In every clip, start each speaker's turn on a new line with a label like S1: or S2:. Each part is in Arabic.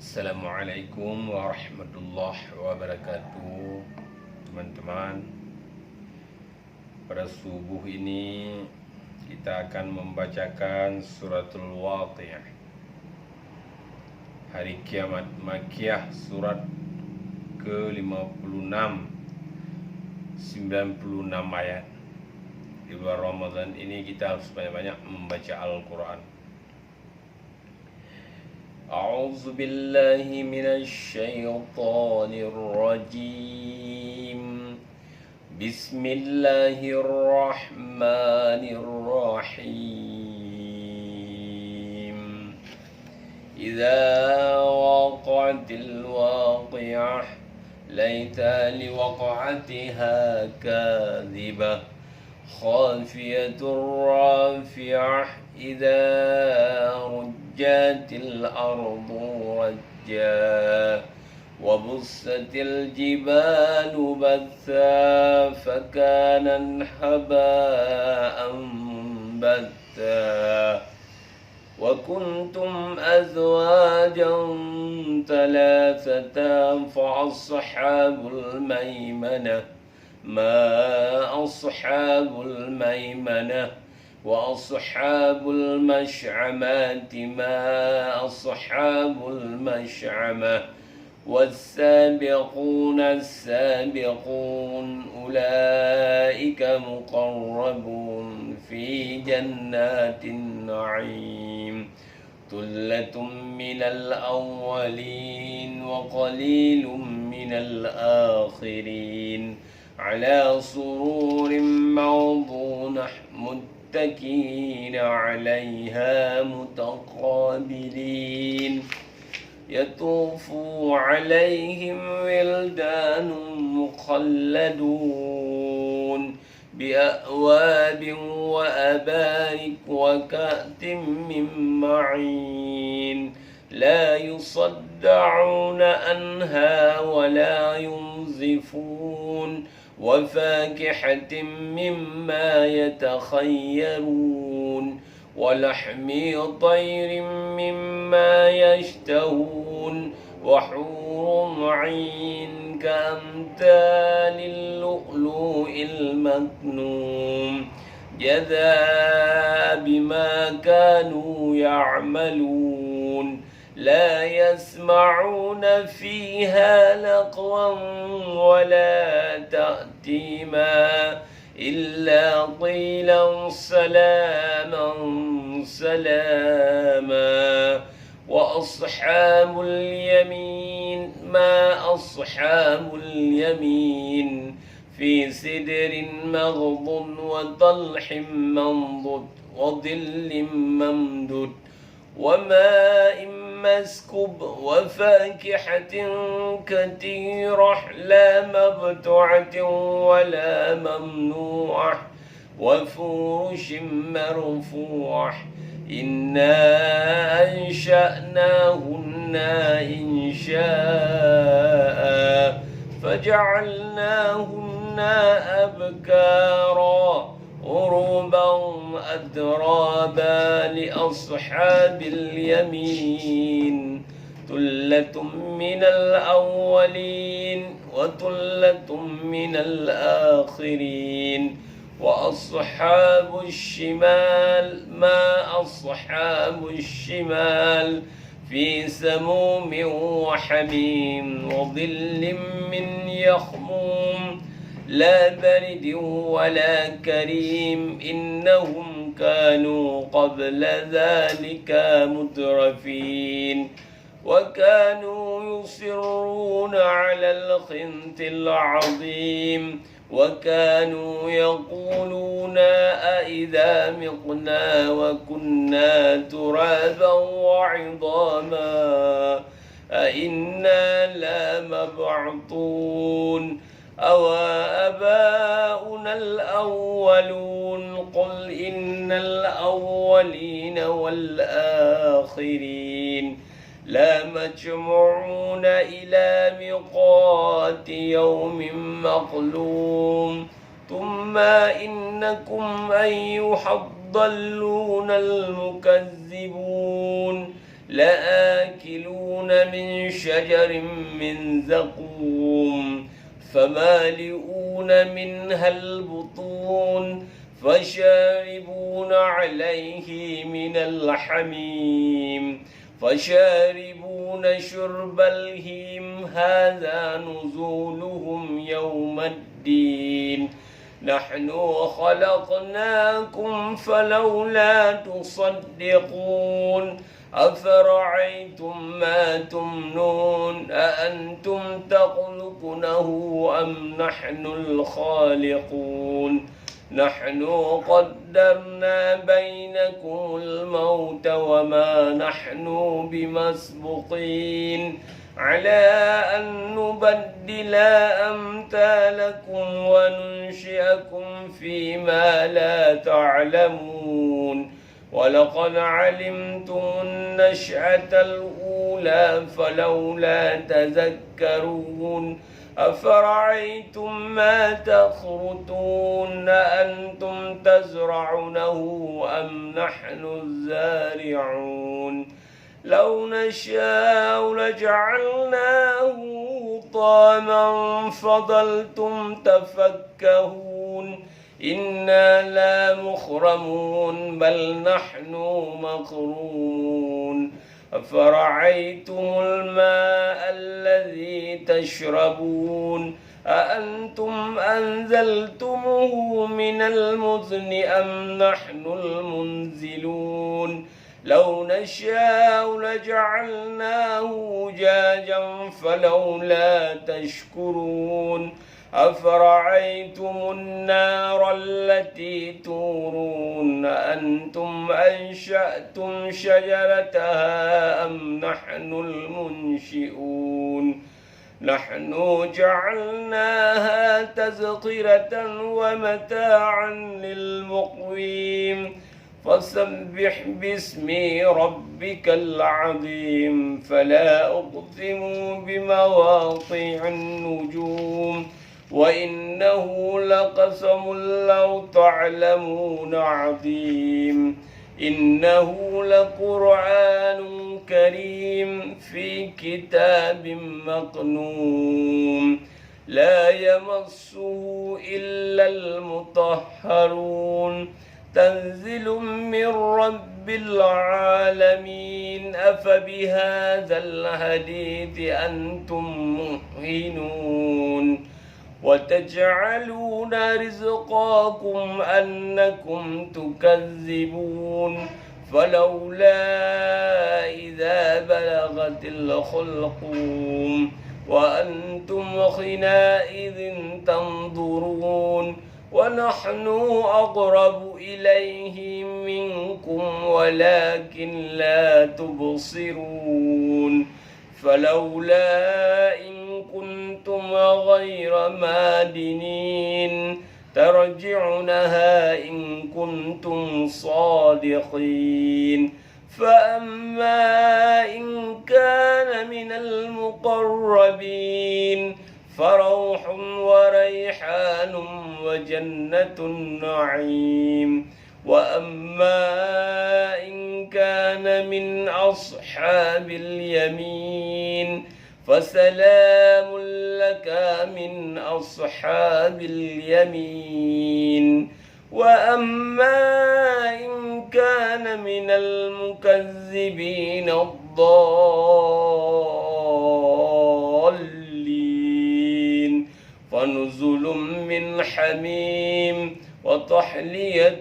S1: Assalamualaikum warahmatullahi wabarakatuh. Teman-teman, pada subuh ini kita akan membacakan suratul Waqiah, hari kiamat Makkiyah, surat ke-56, 96 ayat. Di bulan Ramadan ini kita harus banyak-banyak membaca Al-Quran. أعوذ بالله من الشيطان الرجيم بسم الله الرحمن الرحيم إذا وقعت الواقعة ليس لوقعتها كاذبة خافية رافعة إذا رجت الأرض رجا وبست الجبال بثا فكانت هباء منبثا وكنتم أزواجا ثلاثة فأصحاب الميمنة ما أصحاب الميمنة وأصحاب المشعمات ما أصحاب المشعمة والسابقون السابقون أولئك مقربون في جنات النعيم ثلة من الأولين وقليل من الآخرين على سرور موضونة متكئين عليها متقابلين يطوف عليهم ولدان مخلدون بأكواب وأبارك وكأس من معين لا يصدعون عنها ولا ينزفون وفاكهة مما يتخيرون ولحم طير مما يشتهون وحور عين كأمثال اللؤلؤ المكنون جزاء بما كانوا يعملون لا يسمعون فيها لغوا ولا تأثيما إلا قيلا سلاما سلاما وأصحاب اليمين ما أصحاب اليمين في سدر مغض وطلح منضد وظل ممدود وماء مسكوب وفاكهة كثيرة لا مقطوعة ولا ممنوعة وفرش مرفوعة إنا أنشأناهن إنشاء فجعلناهن أبكارا عربا أترابا لأصحاب اليمين ثلة من الأولين وثلة من الآخرين وأصحاب الشمال ما أصحاب الشمال في سموم وحميم وظل من يخموم لا برد ولا كريم إنهم كانوا قبل ذلك مترفين وكانوا يصرون على الخنث العظيم وكانوا يقولون أإذا متنا وكنا ترابا وعظاما أإنا لمبعوثون أو آباؤنا الأولون قل إن الأولين والآخرين لا مجموعون إلى ميقات يوم معلوم ثم إنكم أيها الضالون المكذبون لآكلون من شجر من زقوم فمالئون منها البطون فشاربون عليه من الحميم فشاربون شرب الهيم هذا نزولهم يوم الدين نحن خلقناكم فلولا تصدقون أفرأيتم ما تمنون أأنتم تخلقونه أم نحن الخالقون نحن قدرنا بينكم الموت وما نحن بمسبقين على أن نبدل أمثالكم وننشئكم فيما لا تعلمون ولقد علمتم النشأة الأولى فلولا تذكرون أفرأيتم ما تخرطون أنتم تزرعونه أم نحن الزارعون لو نشاء لجعلناه طاما فظلتم تفكهون إنا لا مخرمون بل نحن مخرومون أفرأيتم الماء الذي تشربون أأنتم أنزلتموه من المزن أم نحن المنزلون لو نشاء لجعلناه أجاجا فلولا تشكرون أفرأيتم النار التي تورون أنتم أنشأتم شجرتها أم نحن المنشئون نحن جعلناها تذكرة ومتاعا للمقوين فسبح باسم ربك العظيم فلا أقسم بمواقع النجوم وإنه لقسم لو تعلمون عظيم إنه لقرآن كريم في كتاب مكنون لا يمسه إلا المطهرون تنزل من رب العالمين أفبهذا الحديث أنتم مدهنون وتجعلون رزقكم أنكم تكذبون فلولا إذا بلغت الحلقوم وأنتم حينئذ تنظرون ونحن أقرب إليه منكم ولكن لا تبصرون فلولا إن كنتم غير مادنين ترجعونها إن كنتم صادقين فأما إن كان من المقربين فروح وريحان وجنة النعيم وأما إن كان من أصحاب اليمين فسلام لك من أصحاب اليمين وأما إن كان من المكذبين الضالين فنزل من حميم وتحلية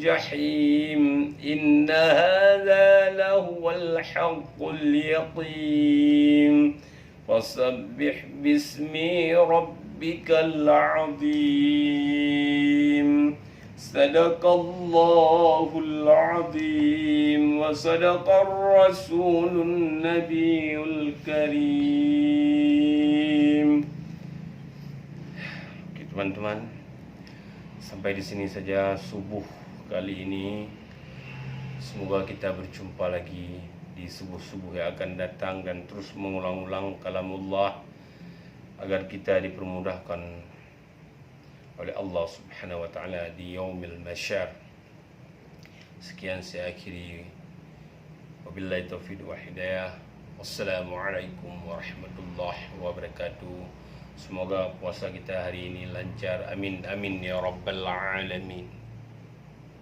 S1: جحيم إن هذا لهو الحق اليقين فسبح باسم ربك العظيم صدق الله العظيم وصدق الرسول النبي الكريم. Oke, teman-teman, sampai di sini saja subuh kali ini. Semoga kita berjumpa lagi di subuh-subuh yang akan datang dan terus mengulang-ulang kalamullah agar kita dipermudahkan oleh Allah Subhanahu wa taala di yaumil masyar. Sekian saya akhiri. Wabillahi taufiq wa hidayah. Wassalamualaikum warahmatullahi wabarakatuh. Semoga puasa kita hari ini lancar. Amin amin ya rabbal alamin.